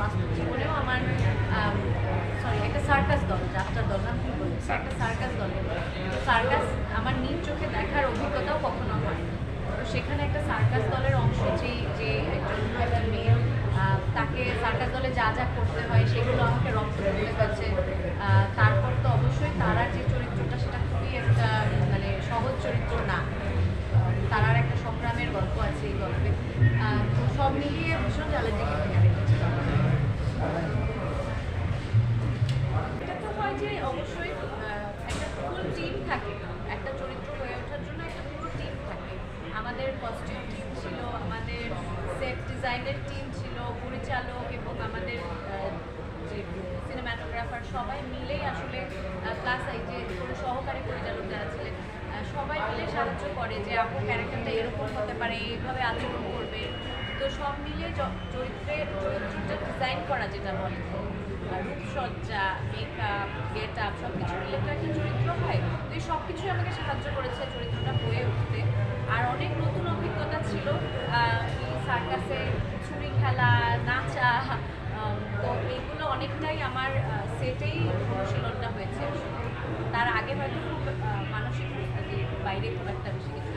বাস্তব জীবনেও আমার সরি একটা সার্কাস দল, যাত্রার দল না ভুল বলেছি, একটা সার্কাস দলে সার্কাস আমার নিজ চোখে দেখার অভিজ্ঞতাও কখনো হয়। তো সেখানে একটা সার্কাস দলের অংশ যে একটা মেয়ে, তাকে সার্কাস দলে যা যা করতে হয় সেগুলো আমাকে রপ্ত করতে হয়েছে। তারপর তো অবশ্যই তারার যে চরিত্রটা সেটা খুবই একটা মানে সহজ চরিত্র না, তারার একটা সংগ্রামের গল্প আছে এই গল্পে। তো সব মিলিয়ে ভীষণ চ্যালেঞ্জিং একটা ক্যারেক্টার ছিল। এটা তো হয় যে অবশ্যই একটা ফুল টিম থাকে, একটা চরিত্র হয়ে ওঠার জন্য একটা পুরো টিম থাকে। আমাদের কস্টিউম টিম ছিল, আমাদের সেট ডিজাইনের টিম ছিল, পরিচালক এবং আমাদের যে সিনেমাটোগ্রাফার সবাই মিলেই আসলে প্লাস এই যে কোনো সহকারী পরিচালক যারা ছিলেন সবাই মিলে সাহায্য করে যে আপনার ক্যারেক্টারটা এরকম হতে পারে, এইভাবে আচরণ করবে। তো সব মিলিয়ে চরিত্রটা ডিজাইন করা যেটা বলে, রূপসজ্জা, মেকআপ, গেট আপ সব কিছু মিলে তো একটা চরিত্র হয়। তো এই সব কিছুই আমাকে সাহায্য করেছে চরিত্রটা হয়ে উঠতে। আর অনেক নতুন অভিজ্ঞতা ছিল, সার্কাসে ছুরি খেলা, নাচা, তো এইগুলো অনেকটাই আমার সেটেই অনুশীলনটা হয়েছে। তার আগে হয়তো খুব মানসিক বাইরে খুব একটা বেশি কিছু